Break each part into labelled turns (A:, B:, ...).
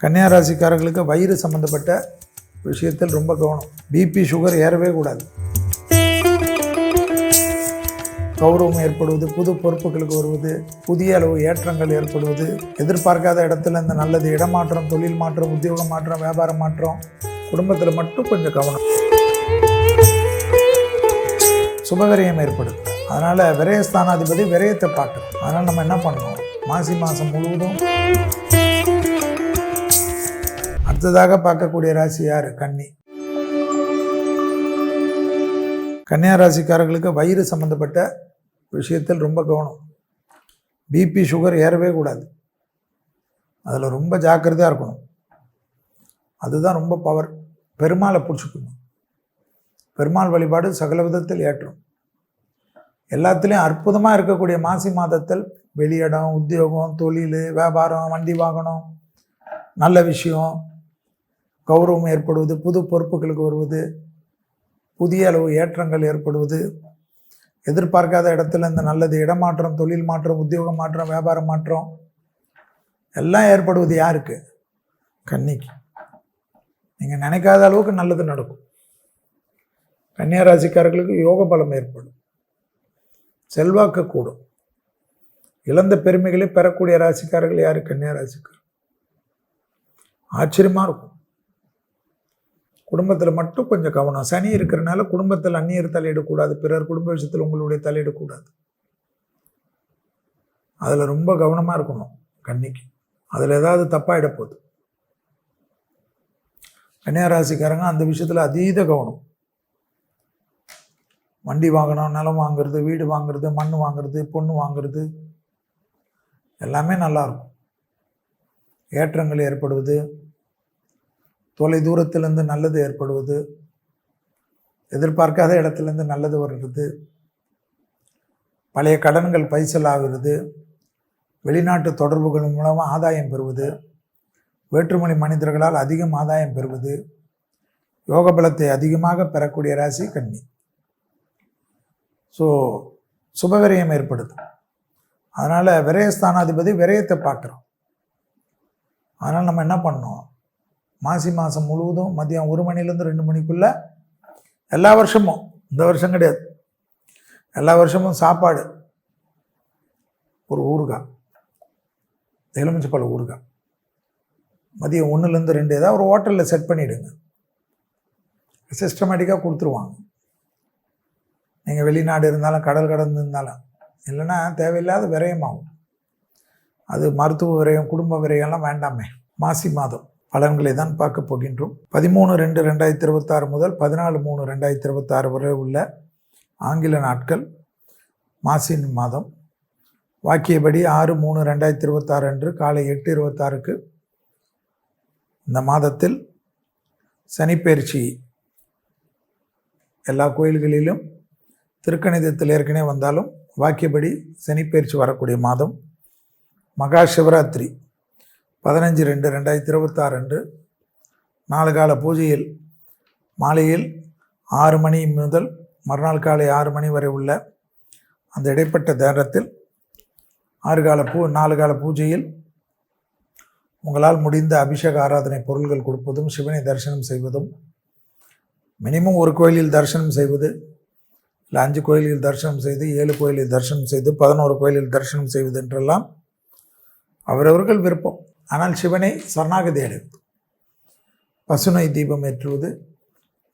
A: கன்னியா ராசிக்காரர்களுக்கு வயிறு சம்பந்தப்பட்ட விஷயத்தில் ரொம்ப கவனம். பிபி சுகர் ஏறவே கூடாது. கௌரவம் ஏற்படுவது, புது பொறுப்புகளுக்கு வருவது, புதிய அளவு ஏற்றங்கள் ஏற்படுவது, எதிர்பார்க்காத இடத்துல இந்த நல்லது இடமாற்றம், தொழில் மாற்றம், உத்தியோக மாற்றம், வியாபார மாற்றம், குடும்பத்தில் மட்டும் கொஞ்சம் கவனம். சுபவிரயம் ஏற்படுது. அதனால் விரயஸ்தானாதிபதி விரயத்தை பார்க்கணும். அதனால் நம்ம என்ன பண்ணணும், மாசி மாதம் முழுவதும். அடுத்ததாக பார்க்கக்கூடிய ராசி யார்? கன்னி. கன்னியா ராசிக்காரர்களுக்கு வயிறு சம்பந்தப்பட்ட விஷயத்தில் ரொம்ப கவனம். பிபி சுகர் ஏறவே கூடாது. அதில் ரொம்ப ஜாக்கிரதையாக இருக்கணும். அதுதான் ரொம்ப பவர். பெருமாளை பிடிச்சிக்கணும். பெருமாள் வழிபாடு சகல விதத்தில் ஏற்றும். எல்லாத்துலேயும் அற்புதமாக இருக்கக்கூடிய மாசி மாதத்தில் வெளியிடம், உத்தியோகம், தொழில், வியாபாரம், வண்டி வாகனம், நல்ல விஷயம், கௌரவம் ஏற்படுவது, புது பொறுப்புகளுக்கு வருவது, புதிய அளவு ஏற்றங்கள் ஏற்படுவது, எதிர்பார்க்காத இடத்துல இந்த நல்லது இடமாற்றம், தொழில் மாற்றம், உத்தியோக மாற்றம், வியாபார மாற்றம் எல்லாம் ஏற்படுவது யாருக்கு? கன்னிக்கு. நீங்கள் நினைக்காத அளவுக்கு நல்லது நடக்கும். கன்னியா ராசிக்காரர்களுக்கு யோக பலம் ஏற்படும். செல்வாக்கு கூடும். இழந்த பெருமைகளை பெறக்கூடிய ராசிக்காரர்கள் யாரு? கன்னியா ராசிக்காரர். ஆச்சரியமாக இருக்கும். குடும்பத்தில் மட்டும் கொஞ்சம் கவனம். சனி இருக்கிறனால குடும்பத்தில் அந்நியர் தலையிடக்கூடாது. பிறர் குடும்ப விஷயத்தில் உங்களுடைய தலையிடக்கூடாது. அதில் ரொம்ப கவனமாக இருக்கணும் கன்னிக்கு. அதில் ஏதாவது தப்பாயிட போகுது. கன்னியா ராசிக்காரங்க அந்த விஷயத்தில் அதீத கவனம். வண்டி வாங்கணும், நிலம் வாங்குறது, வீடு வாங்குறது, மண் வாங்குறது, பொண்ணு வாங்குறது எல்லாமே நல்லாயிருக்கும். ஏற்றங்கள் ஏற்படுவது, தொலை தூரத்திலேருந்து நல்லது ஏற்படுவது, எதிர்பார்க்காத இடத்துலேருந்து நல்லது வருகிறது, பழைய கடன்கள் பைசல் ஆகிறது, வெளிநாட்டு தொடர்புகள் மூலமாக ஆதாயம் பெறுவது, வேற்றுமொழி மனிதர்களால் அதிகம் ஆதாயம் பெறுவது, யோக பலத்தை அதிகமாக பெறக்கூடிய ராசி கன்னி. ஸோ சுபவிரயம் ஏற்படுது. அதனால் விரயஸ்தானாதிபதி விரயத்தை பார்க்குறோம். அதனால் நம்ம என்ன பண்ணோம், மாசி மாதம் முழுவதும் மதியம் 1 மணிலேருந்து 2 மணிக்குள்ளே எல்லா வருஷமும், இந்த வருஷம் கிடையாது, எல்லா வருஷமும் சாப்பாடு ஒரு ஊறுகாய், எலுமிச்சப்பழ ஊறுகாய், மதியம் 1லேருந்து 2 ஏதாவது ஒரு ஹோட்டலில் செட் பண்ணிவிடுங்க. சிஸ்டமேட்டிக்காக கொடுத்துருவாங்க. நீங்கள் வெளிநாடு இருந்தாலும், கடல் கடந்து இருந்தாலும், இல்லைன்னா தேவையில்லாத விரயமாகும். அது மருத்துவ விரயம், குடும்ப விரயம்லாம் வேண்டாமே. மாசி மாதம் பலன்களை தான் பார்க்க போகின்றோம். 13/2/2026 முதல் 14/3/2026 வரை உள்ள ஆங்கில நாட்கள் மாசின் மாதம். வாக்கியபடி 6/3/2026 அன்று காலை 8:26க்கு இந்த மாதத்தில் சனிப்பெயர்ச்சி எல்லா கோயில்களிலும் திருக்கணிதத்தில் ஏற்கனவே வந்தாலும் வாக்கியபடி சனிப்பெயர்ச்சி வரக்கூடிய மாதம். மகா சிவராத்திரி 15/2/2026 அன்று 4 கால பூஜையில் மாலையில் 6 மணி முதல் மறுநாள் காலை 6 மணி வரை உள்ள அந்த இடைப்பட்ட நேரத்தில் 4 கால பூஜையில் உங்களால் முடிந்த அபிஷேக ஆராதனை பொருள்கள் கொடுப்பதும், சிவனை தரிசனம் செய்வதும், மினிமம் ஒரு கோயிலில் தரிசனம் செய்வது, இல்லை 5 கோயில்களில் தரிசனம் செய்து, 7 கோயிலில் தரிசனம் செய்து, 11 கோயிலில் தரிசனம் செய்வது என்றெல்லாம் அவரவர்கள் விருப்பம். ஆனால் சிவனை சரணாகதி அடைவது, பசுனை தீபம் ஏற்றுவது,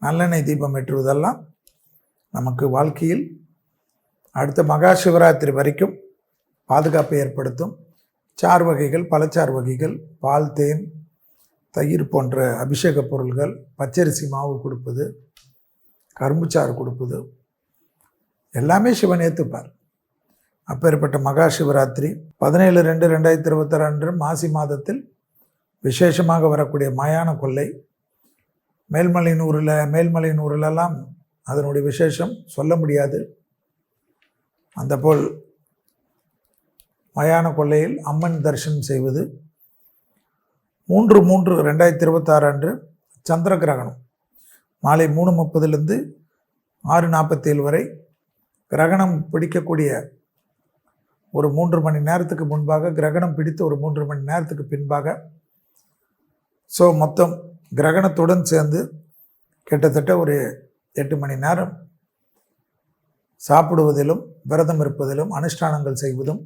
A: நல்லெண்ணெய் தீபம் ஏற்றுவதெல்லாம் நமக்கு வாழ்க்கையில் அடுத்த மகா சிவராத்திரி வரைக்கும் பாதுகாப்பை ஏற்படுத்தும். சார் வகைகள், பழச்சார் வகைகள், பால், தேன், தயிர் போன்ற அபிஷேக பொருள்கள், பச்சரிசி மாவு கொடுப்பது, கரும்புச்சாறு கொடுப்பது எல்லாமே சிவன் ஏற்றுப்பார். அப்பேற்பட்ட மகா சிவராத்திரி 17/2/2026 அன்று மாசி மாதத்தில் விசேஷமாக வரக்கூடிய மயான கொள்ளை. மேல்மலையனூரிலெல்லாம் அதனுடைய விசேஷம் சொல்ல முடியாது. அந்த போல் மயான கொள்ளையில் அம்மன் தரிசனம் செய்வது. 3/3/2026 அன்று சந்திர கிரகணம் மாலை 3:30 6:47 வரை கிரகணம் பிடிக்கக்கூடிய ஒரு 3 மணி நேரத்துக்கு முன்பாக, கிரகணம் பிடித்து ஒரு 3 மணி நேரத்துக்கு பின்பாக ஸோ மொத்தம் கிரகணத்துடன் சேர்ந்து கிட்டத்தட்ட ஒரு 8 மணி நேரம் சாப்பிடுவதிலும் விரதம் இருப்பதிலும் அனுஷ்டானங்கள் செய்வதும்,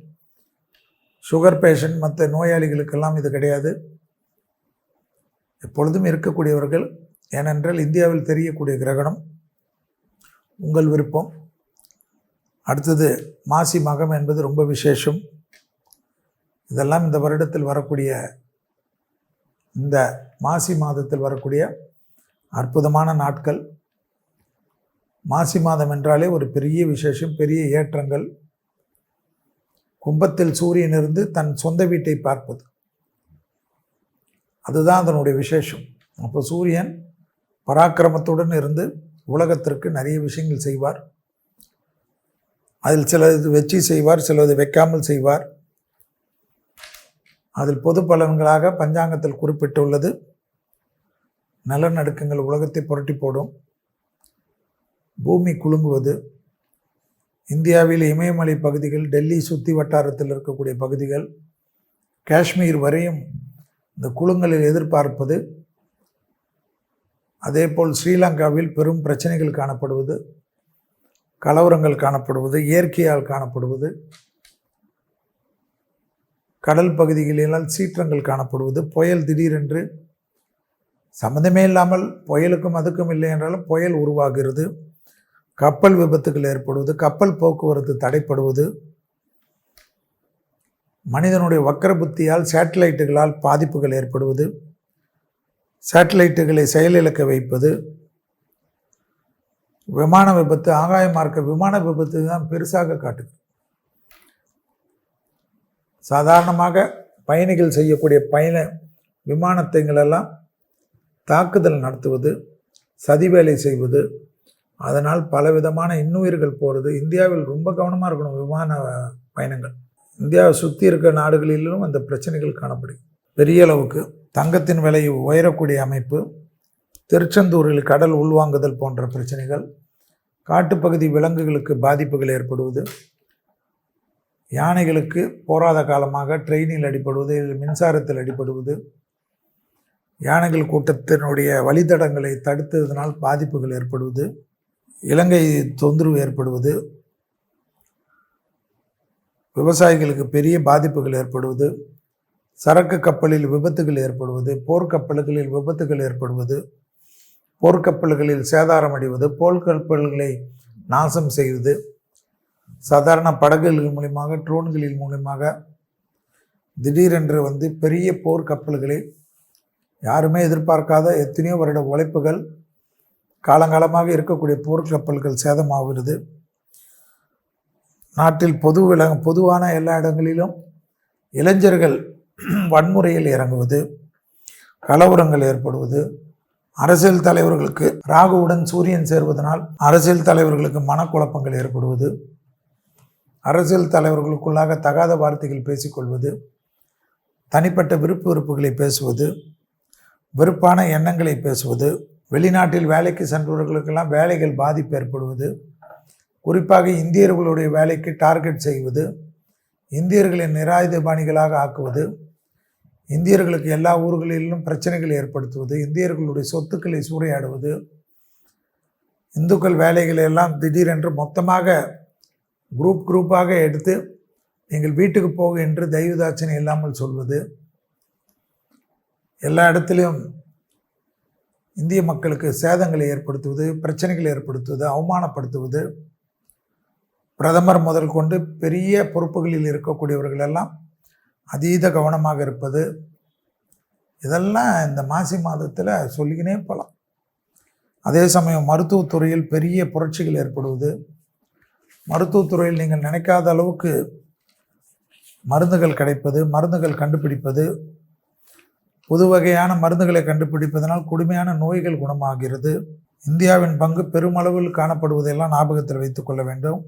A: சுகர் பேஷண்ட் மற்ற நோயாளிகளுக்கெல்லாம் இது கிடையாது, எப்பொழுதும் இருக்கக்கூடியவர்கள். ஏனென்றால் இந்தியாவில் தெரியக்கூடிய கிரகணம் உங்கள் விருப்பம். அடுத்தது மாசி மகம் என்பது ரொம்ப விசேஷம். இதெல்லாம் இந்த வருடத்தில் வரக்கூடிய, இந்த மாசி மாதத்தில் வரக்கூடிய அற்புதமான நாட்கள். மாசி மாதம் என்றாலே ஒரு பெரிய விசேஷம், பெரிய ஏற்றங்கள். கும்பத்தில் சூரியன் இருந்து தன் சொந்த வீட்டை பார்ப்பது, அதுதான் அதனுடைய விசேஷம். அப்போ சூரியன் பராக்கிரமத்துடன் இருந்து உலகத்திற்கு நிறைய விஷயங்கள் செய்வார். அதில் சிலது வச்சு செய்வார், சிலது வைக்காமல் செய்வார். அதில் பொது பலன்களாக பஞ்சாங்கத்தில் குறிப்பிட்டுள்ளது நிலநடுக்கங்கள் உலகத்தை புரட்டி போடும், பூமி குலுங்குவது, இந்தியாவில் இமயமலை பகுதிகள், டெல்லி சுற்றி வட்டாரத்தில் இருக்கக்கூடிய பகுதிகள், காஷ்மீர் வரையும் இந்த குலுங்கலில் எதிர்பார்ப்பது, அதேபோல் ஸ்ரீலங்காவில் பெரும் பிரச்சனைகள் காணப்படுவது, கலவரங்கள் காணப்படுவது, இயற்கையால் காணப்படுவது, கடல் பகுதிகளினால் சீற்றங்கள் காணப்படுவது, புயல் திடீரென்று சம்மந்தமே இல்லாமல் புயலுக்கும் அதுக்கும் இல்லை என்றாலும் புயல் உருவாகிறது, கப்பல் விபத்துகள் ஏற்படுவது, கப்பல் போக்குவரத்து தடைப்படுவது, மனிதனுடைய வக்கர புத்தியால் சேட்டலைட்டுகளால் பாதிப்புகள் ஏற்படுவது, சேட்டலைட்டுகளை செயலிழக்க வைப்பது, விமான விபத்து, ஆகாய மார்க்க விமான விபத்து தான் பெருசாக காட்டுது. சாதாரணமாக பயணிகள் செய்யக்கூடிய விமானத்தைங்களெல்லாம் தாக்குதல் நடத்துவது, சதி வேலை செய்வது, அதனால் பலவிதமான இன்னுயிர்கள் போகிறது. இந்தியாவில் ரொம்ப கவனமாக இருக்கணும் விமான பயணங்கள். இந்தியாவை சுற்றி இருக்கிற நாடுகளிலும் அந்த பிரச்சனைகள் காணப்படும். பெரிய அளவுக்கு தங்கத்தின் விலை உயரக்கூடிய அமைப்பு, திருச்செந்தூரில் கடல் உள்வாங்குதல் போன்ற பிரச்சனைகள், காட்டுப்பகுதி விலங்குகளுக்கு பாதிப்புகள் ஏற்படுவது, யானைகளுக்கு போராத காலமாக ட்ரெயினில் அடிபடுவது, மின்சாரத்தில் அடிபடுவது, யானைகள் கூட்டத்தினுடைய வழித்தடங்களை தடுத்ததனால் பாதிப்புகள் ஏற்படுவது, இலங்கை தொந்தரவு ஏற்படுவது, விவசாயிகளுக்கு பெரிய பாதிப்புகள் ஏற்படுவது, சரக்கு கப்பலில் விபத்துகள் ஏற்படுவது, போர்க்கப்பல்களில் விபத்துகள் ஏற்படுவது, போர்க்கப்பல்களில் சேதாரம் அடைவது, போர்க்கப்பல்களை நாசம் செய்வது, சாதாரண படகுகள் மூலியமாக, ட்ரோன்களின் மூலியமாக திடீரென்று பெரிய போர்க்கப்பல்களை யாருமே எதிர்பார்க்காத எத்தனையோ வருட உழைப்புகள், காலங்காலமாக இருக்கக்கூடிய போர்க்கப்பல்கள் சேதமாகிறது. நாட்டில் பொதுவான எல்லா இடங்களிலும் இளைஞர்கள் வன்முறையில் இறங்குவது, கலவரங்கள் ஏற்படுவது, அரசியல் தலைவர்களுக்கு ராகுவுடன் சூரியன் சேர்வதனால் அரசியல் தலைவர்களுக்கு மனக்குழப்பங்கள் ஏற்படுவது, அரசியல் தலைவர்களுக்குள்ளாக தகாத வார்த்தைகள் பேசிக்கொள்வது, தனிப்பட்ட விருப்பு வெறுப்புகளை பேசுவது, வெறுப்பான எண்ணங்களை பேசுவது, வெளிநாட்டில் வேலைக்கு சென்றவர்களுக்கெல்லாம் வேலைகள் பாதிப்பு ஏற்படுவது, குறிப்பாக இந்தியர்களுடைய வேலைக்கு டார்கெட் செய்வது, இந்தியர்களை நிராயுதபாணிகளாக ஆக்குவது, இந்தியர்களுக்கு எல்லா ஊர்களிலும் பிரச்சனைகளை ஏற்படுத்துவது, இந்தியர்களுடைய சொத்துக்களை சூறையாடுவது, இந்துக்கள் வேலைகளை எல்லாம் திடீரென்று மொத்தமாக குரூப்பாக எடுத்து நீங்கள் வீட்டுக்கு போக என்று தெய்வதாட்சணை இல்லாமல் சொல்வது, எல்லா இடத்துலையும் இந்திய மக்களுக்கு சேதங்களை ஏற்படுத்துவது, பிரச்சனைகளை ஏற்படுத்துவது, அவமானப்படுத்துவது, பிரதமர் முதல் கொண்டு பெரிய பொறுப்புகளில் இருக்கக்கூடியவர்கள் எல்லாம் அதீத கவனமாக இருப்பது, இதெல்லாம் இந்த மாசி மாதத்தில் சொல்லிக்கினே போகலாம். அதே சமயம் மருத்துவத்துறையில் பெரிய புரட்சிகள் ஏற்படுவது, மருத்துவத்துறையில் நீங்கள் நினைக்காத அளவுக்கு மருந்துகள் கிடைப்பது, மருந்துகள் கண்டுபிடிப்பது, புது வகையான மருந்துகளை கண்டுபிடிப்பதனால் கொடுமையான நோய்கள் குணமாகிறது. இந்தியாவின் பங்கு பெருமளவில் காணப்படுவதையெல்லாம் ஞாபகத்தில் வைத்துக் கொள்ள வேண்டும்.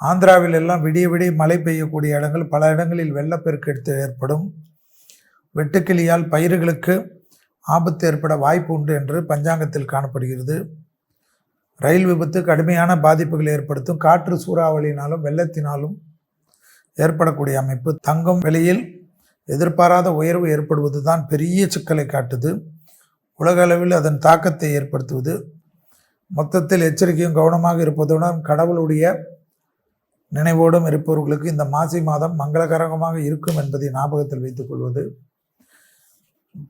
A: ஆந்திராவில் எல்லாம் விடிய மழை பெய்யக்கூடிய இடங்கள், பல இடங்களில் வெள்ளப்பெருக்கு ஏற்படும். வெட்டுக்கிளியால் பயிர்களுக்கு ஆபத்து ஏற்பட வாய்ப்பு உண்டு என்று பஞ்சாங்கத்தில் காணப்படுகிறது. ரயில் விபத்து கடுமையான பாதிப்புகளை ஏற்படுத்தும். காற்று சூறாவளியினாலும் வெள்ளத்தினாலும் ஏற்படக்கூடிய அமைப்பு. தங்கம் விலையில் எதிர்பாராத உயர்வு ஏற்படுவது தான் பெரிய சிக்கலை காட்டுது. உலக அளவில் அதன் தாக்கத்தை ஏற்படுத்துவது. மொத்தத்தில் எச்சரிக்கையும் கவனமாக இருப்பதுடன் கடவுளுடைய நினைவோடும் இருப்பவர்களுக்கு இந்த மாசி மாதம் மங்களகரமாக இருக்கும் என்பதை ஞாபகத்தில் வைத்துக் கொள்வது.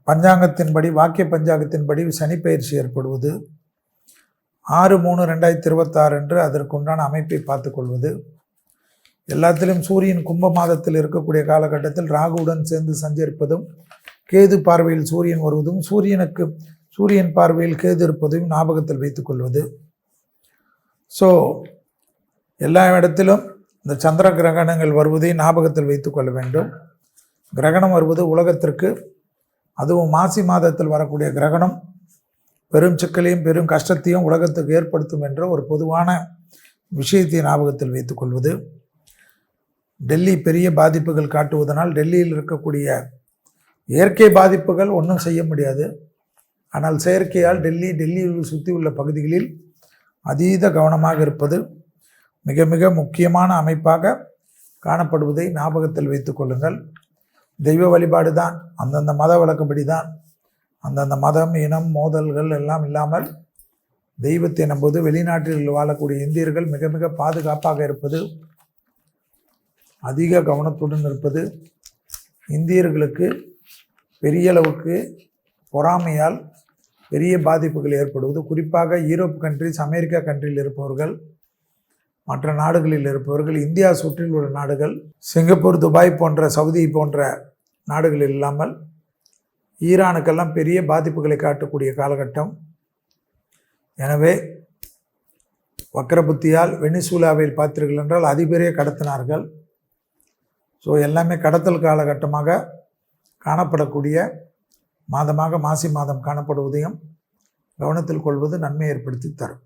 A: பஞ்சாங்கத்தின்படி, வாக்கிய பஞ்சாங்கத்தின்படி சனி பயிற்சி ஏற்படுவது 6/3/2026 என்று அதற்குண்டான அமைப்பை பார்த்து கொள்வது. எல்லாத்திலும் சூரியன் கும்ப மாதத்தில் இருக்கக்கூடிய காலகட்டத்தில் ராகுவுடன் சேர்ந்து சஞ்சரிப்பதும், கேது பார்வையில் சூரியன் வருவதும், சூரியன் பார்வையில் கேது இருப்பதையும் ஞாபகத்தில் வைத்துக் கொள்வது. ஸோ எல்லா இடத்திலும் இந்த சந்திர கிரகணங்கள் வருவதை ஞாபகத்தில் வைத்துக் கொள்ள வேண்டும். கிரகணம் வருவது உலகத்திற்கு, அதுவும் மாசி மாதத்தில் வரக்கூடிய கிரகணம் பெரும் சிக்கலையும் பெரும் கஷ்டத்தையும் உலகத்துக்கு ஏற்படுத்தும் என்ற ஒரு பொதுவான விஷயத்தை ஞாபகத்தில் வைத்துக் கொள்வது. டெல்லி பெரிய பாதிப்புகள் காட்டுவதனால் டெல்லியில் இருக்கக்கூடிய இயற்கை பாதிப்புகள் ஒன்றும் செய்ய முடியாது. ஆனால் செயற்கையால் டெல்லியில் சுற்றி உள்ள பகுதிகளில் அதீத கவனமாக இருப்பது மிக மிக முக்கியமான அமைப்பாக காணப்படுவதை ஞாபகத்தில் வைத்துக் கொள்ளுங்கள். தெய்வ வழிபாடு தான், அந்தந்த மத வழக்கப்படி தான், அந்தந்த மதம் இனம் மோதல்கள் எல்லாம் இல்லாமல் தெய்வத்தை நம்புவது, வெளிநாட்டில் வாழக்கூடிய இந்தியர்கள் மிக மிக பாதுகாப்பாக இருப்பது, அதிக கவனத்துடன் இருப்பது, இந்தியர்களுக்கு பெரிய அளவுக்கு பொறாமையால் பெரிய பாதிப்புகள் ஏற்படுவது, குறிப்பாக யூரோப் கண்ட்ரிஸ், அமெரிக்கா கண்ட்ரியில் இருப்பவர்கள், மற்ற நாடுகளில் இருப்பவர்கள், இந்தியா சுற்றில் உள்ள நாடுகள், சிங்கப்பூர், துபாய் போன்ற, சவுதி போன்ற நாடுகளில் இல்லாமல் ஈரானுக்கெல்லாம் பெரிய பாதிப்புகளை காட்டக்கூடிய காலகட்டம். எனவே வக்கர புத்தியால் வெனிசுலாவில் பார்த்தீர்கள் என்றால் அதிபரே கடத்தினார்கள். ஸோ எல்லாமே கடத்தல் காலகட்டமாக காணப்படக்கூடிய மாதமாக மாசி மாதம் காணப்படுவதையும் கவனத்தில் கொள்வது நன்மை ஏற்படுத்தி தரும்.